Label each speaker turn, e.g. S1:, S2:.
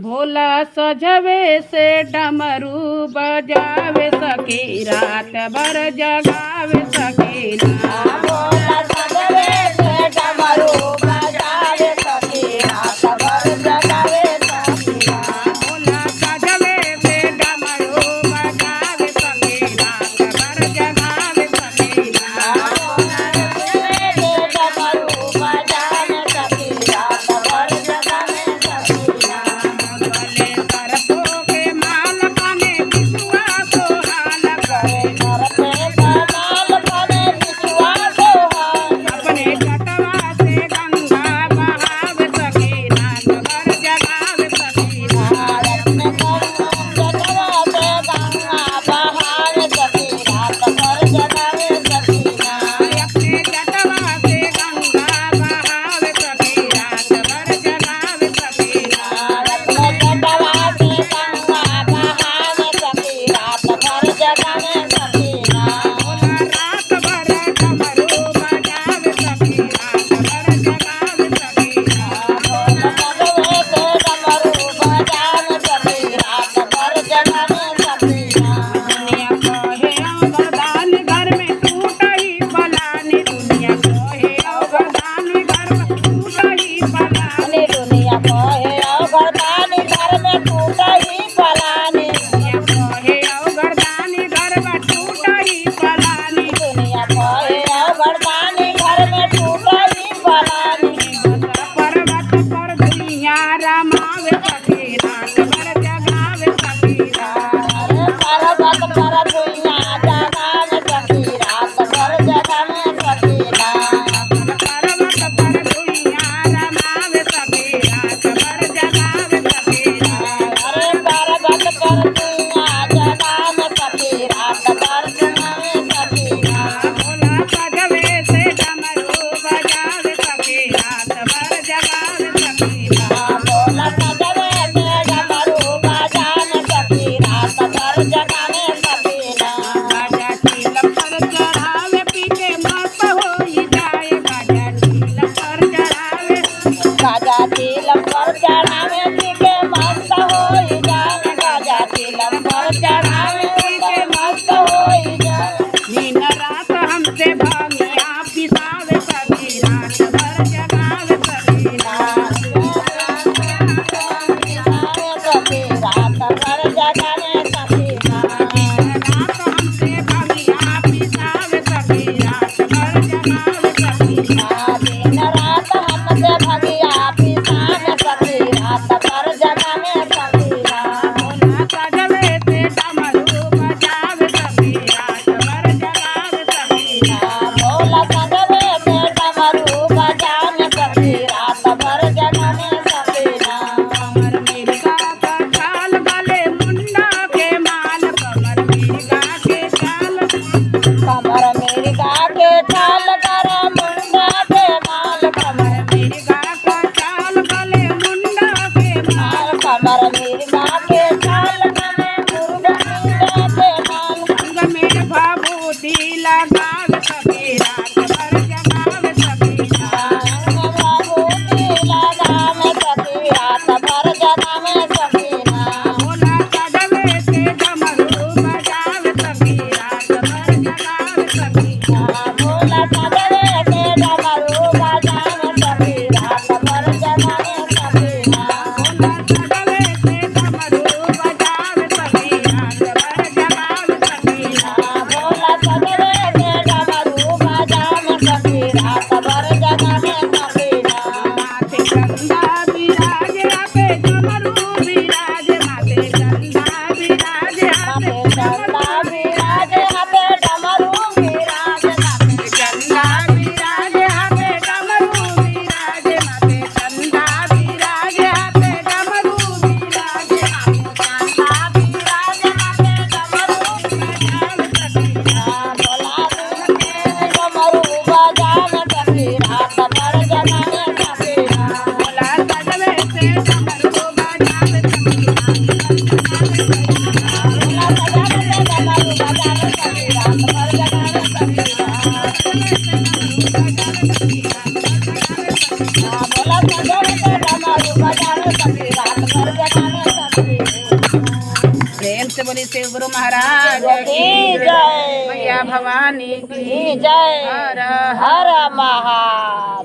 S1: भोला सजवे से डमरू बजावे सखी रात भर जगावे सखी ना।
S2: भोला सजवे से डमरू बजावे सखी रात भर जगावे सखी ना।
S1: भोला सजवे से डमरू बजावे सखी रात भर जगावे सखी ना।
S2: डमरू बजावे सखी रात भर जगावे सखी ना।
S1: भले तरफों के माल बने बिसुआ को हाल करे
S2: घर पे कमाल बने बिसुआ को हाल।
S1: अपने जटवा से गंगा बहावे सखी रात भर जगावे सखी ना।
S2: अपने जटवा से गंगा बहावे सखी रात भर जगावे सखी ना।
S1: अपने जटवा से गंगा बहावे सखी रात भर जगावे सखी ना।
S2: अपने जटवा से गंगा बहावे सखी रात भर जगावे सखी ना।
S1: भोला रात भर डमरू बजावे सखी रात भर जगावे सखी ना।
S2: भोला सजवे से डमरू बजावे सखी रात भर जगावे सखी ना।
S1: दुनिया कहे अवरदान घर में टूटही पलानी। दुनिया कहे अवरदान घर में टूटही पलानी।
S2: दुनिया कहे अवरदानी घर में टूटही पलानी।
S1: दुनिया कहे अवरदान घर में टूटही पलानी।
S2: दुनिया कहे अवरदानी घर में टूटही पलानी।
S1: पर्वत पर दुनिया रमावे सखी रात भर जगावे सखी ना।
S2: अरे पर्वत पर दुनिया जगावे सखी रात भर जगावे सखी ना।
S1: पर्वत पर दुनिया रमावे सखी रात भर जगावे सखी ना।
S2: अरे पर्वत पर दुनिया जगावे सखी रात भर जगावे सखी ना।
S1: भोला सजवे से डमरू बजावे सखी रात भर जगावे सखी ना।
S2: भोला सजवे से डमरू बजावे सखी रात भर जगावे सखी ना।
S1: बाजा टील पर चढ़ावे पीके मस्त होई जाए। बाजा टील पर चढ़ावे
S2: गाजा तिलम पर चढ़ावे पीके मस्त होई जाए। गाजा तिलम पर चढ़ावे पीके मस्त होई जाए।
S1: दिन रात हमसे भामिया पिसावे सखी रात भर जगावे सखी ना।
S2: सखी रात भर जगावे सखी ना।
S1: रात हमसे भामिया पिसावे सखी रात भर जगावे सखी ना।
S2: दिन रात हमसे भगिया पिसावे सखी रात भर जगावे सखी ना।
S1: भोला सजवे से डमरू बजावे सखी रात भर जगावे सखी ना।
S2: भोला सजवे से डमरू बजावे सखी रात भर जगावे सखी ना।
S1: कमर मिर्गा का चाल गले मुंडा के माल। कमर मिर्गा के चाल
S2: कमर मिर्गा के चाल कर मुंडा के माल। कमर
S1: मिर्गा का चाल गले मुंडा के माल।
S2: कमर मिर्गा के चाल करे मुर्गा के माल।
S1: संग में भाभूति लगावे सखी रात भर जगावे सखी ना।
S2: बाबूजी लगावे सखी रात भर जगावे सखी ना।
S1: भोला सजवे से डमरू बजावे सखी रात भर जगावे सखी ना।
S2: भोला सजवे से डमरू बजावे सखी रात भर जगावे सखी ना।
S1: भोला सजवे से डमरू प्रेम से बोली शिव गुरु महाराज
S2: की जय।
S1: मैया भवानी की
S2: की जय।
S1: हर
S2: हर महादेव।